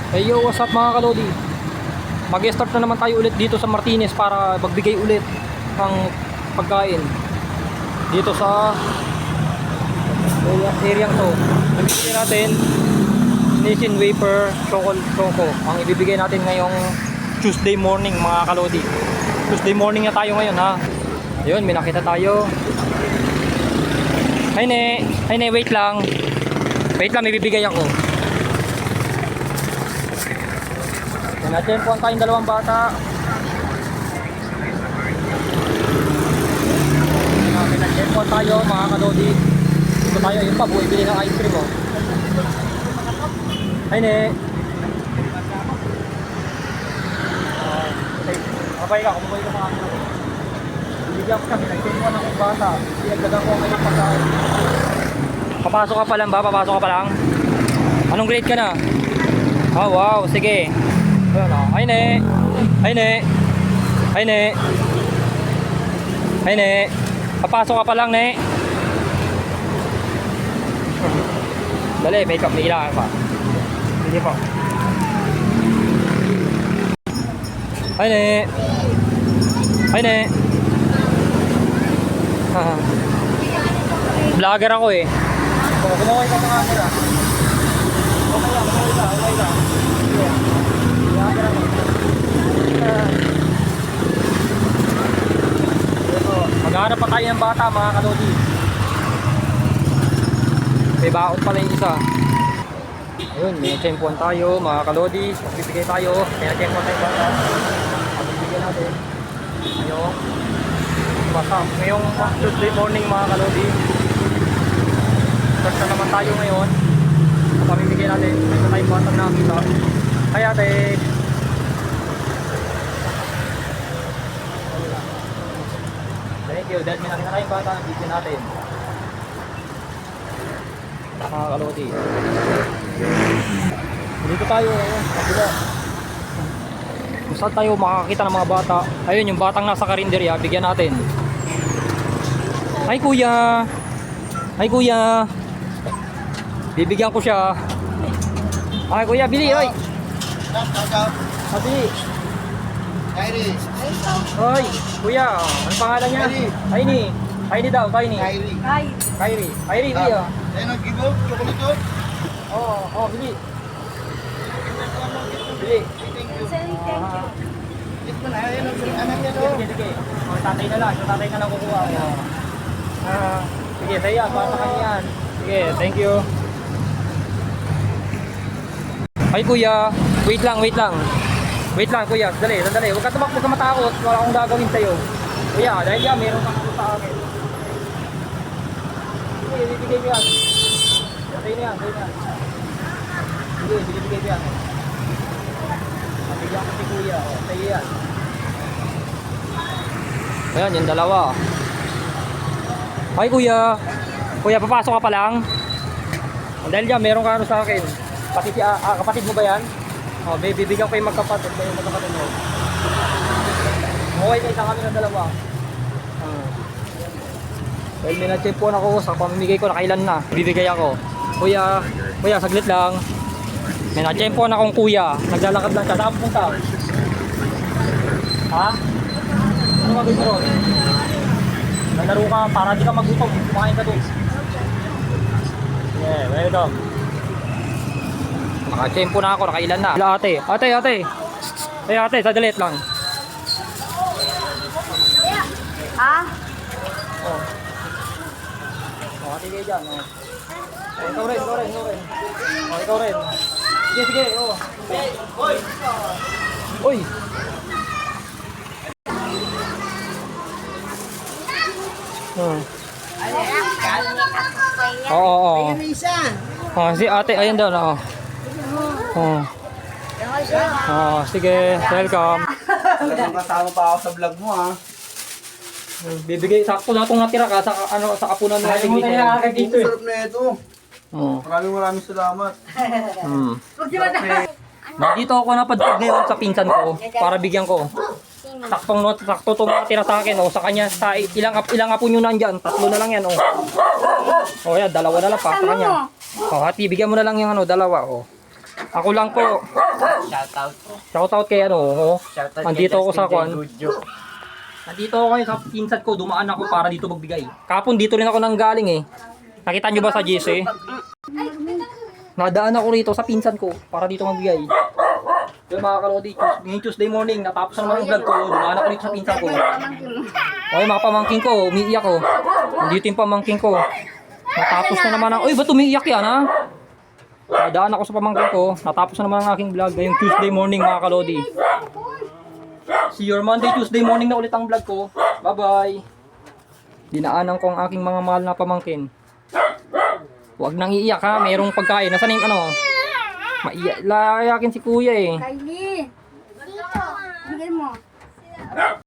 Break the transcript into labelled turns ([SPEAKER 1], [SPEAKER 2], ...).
[SPEAKER 1] Hey yo, what's up mga kalodi? Mag-start na naman tayo ulit dito sa Martinez para magbigay ulit ng pagkain dito sa area to. Nagbibigay natin Nissin Wafer Choco ang ibibigay natin ngayong Tuesday morning mga kalodi. Tuesday morning na tayo ngayon ha. Ayun, may nakita tayo. Hi ne, wait lang. Wait lang, may bibigay ako. Natempohan tayong dalawang bata. Natempohan tayo mga kalodi. Dito tayo, yun pa, buhay bili ng ice cream oh. Ay ne. Kapay ka, kumuhay ka mga kalodi. Bibigyan ko kami, natempohan ng bata. Pinagdagan ko ang kanyang pagkain. Papasok ka pa lang ba? Papasok ka pa lang? Anong grade ka na? Oh wow, sige. Ay ne. Ay ne. Ay ne. Ay ne. Papasok ka pa lang ne. Dali, make up, may kailangan pa. Hindi pa. Ay ne. Ay ne. Vlogger ako eh. Kumaway ka sa camera. Okay lang, okay lang. Maghanap pa tayo ng bata mga kalodi. May baon pala yung isa. Ayun, may tsempuan tayo mga kalodi. Magbibigay tayo. May tsempuan tayo bata. Magbibigay natin. Ngayong Tuesday morning mga kalodi. Start na naman tayo ngayon. Pamimigay natin. Ito tayong bata na nakita. Kaya ate. Thank you. Dahil may nakita tayong bata, bigyan natin. Mga kalodi. Dito tayo ngayon. Kabila. Kung saan tayo makakita ng mga bata. Ayun, yung batang nasa karinderya, bigyan natin. Hi kuya. Hi kuya. Bibigyan ko siya. Hi kuya, bili oy. Bili.
[SPEAKER 2] Kyrie.
[SPEAKER 1] Hoy, kuya, ano pangalan niya? Kyrie. Kyrie daw, Kyrie. Kyrie. Kyrie, bili oh.
[SPEAKER 2] Ay, nag-give chocolate yun?
[SPEAKER 1] Oo, bili. Bili.
[SPEAKER 2] Thank you.
[SPEAKER 3] Thank you.
[SPEAKER 2] Ito na, ayun ang anak niya
[SPEAKER 1] Sige, sige. Oh, tatay na lang, yung tatay na lang kukuha. Sige, saya, para sa kanya yan. Sige, thank you. Ay kuya, wait lang. Wait lang kuya, sandali. Huwag ka matakot, wala akong gagawin sa'yo. Kuya, dahil yan, meron kang ako sa akin. Sige, bibigay ko yan. Sa'yo na yan. Sige, bibigay ko yan. Mabigyan ko si kuya, sa'yo yan. Ayan, yung dalawa. Hi kuya. Kuya, papasok ka pa lang. Dahil yan, meron ka ano sa akin. Kapatid mo ba yan? Oh, bibigyan ko yung magkapatid. Yung magkapatid mo. Okay, isa kami ng dalawa. Dahil may na-tsempuan ako sa pamimigay ko, nakailan na. Bibigay ako. Kuya, saglit lang. May na-tsempuan akong kuya. Naglalakad lang siya. Saan pupunta? Ha? Ano gagawin mo ron? Nalaro ka para di ka magutom. Kumain ka doon. Yeah, welcome. Nakatsempo na ako, nakailan na. Ate. Ay ate, sadalit lang.
[SPEAKER 3] Ah?
[SPEAKER 1] Oh. Oh, ate kayo dyan. Oh. Ikaw rin. Oh, ikaw rin. Sige. Oh. Uy. Oo. Oh, si ate, ayun daw na. Oh, sige, welcome.
[SPEAKER 2] Talagang kasama pa ako sa vlog mo, ha?
[SPEAKER 1] Bibigay sakto na itong natira ka sa apunan na natin dito.
[SPEAKER 2] Sarap na ito.
[SPEAKER 1] Oh.
[SPEAKER 2] Maraming salamat.
[SPEAKER 1] Dito ako napadpag ngayon sa pinsan ko para bigyan ko. Sakto itong natira sa akin sa kanya sa ilang apo nyo nandiyan, 3 na lang yan yan, 2 na lang pa sa kanya. Hati, bigyan mo na lang yung dalawa Ako lang po.
[SPEAKER 3] Shoutout.
[SPEAKER 1] Shoutout kay ano. Oh.
[SPEAKER 3] Shoutout
[SPEAKER 1] Andito ako sa kwan.
[SPEAKER 3] Gudyo.
[SPEAKER 1] Nandito ako ngayon sa pinsan ko. Dumaan ako para dito magbigay. Kapon dito rin ako nang galing eh. Nakita nyo ba sa GC? Nadaan ako rito sa pinsan ko para dito magbigay. Yung mga kalodi, ngayong Tuesday morning, natapos na naman ang vlog ko. Dumaan ako rito sa pinsan ko. Okay, mga pamangking ko, umiiyak ko. Nandito yung pamangking ko. Natapos na naman ang... Uy, ba't umiiyak yan ha? Nadaan ako sa pamangkin ko. Natapos na naman ang aking vlog ngayong Tuesday morning mga kalodi. See you Monday, Tuesday morning na ulit ang vlog ko. Bye-bye. Dinaanan ko ang aking mga mahal na pamangkin. Huwag nang iiyak ha, mayroong pagkain. Nasaan yung ano? Maiyakin si kuya eh.
[SPEAKER 4] Kylie! Bigay mo.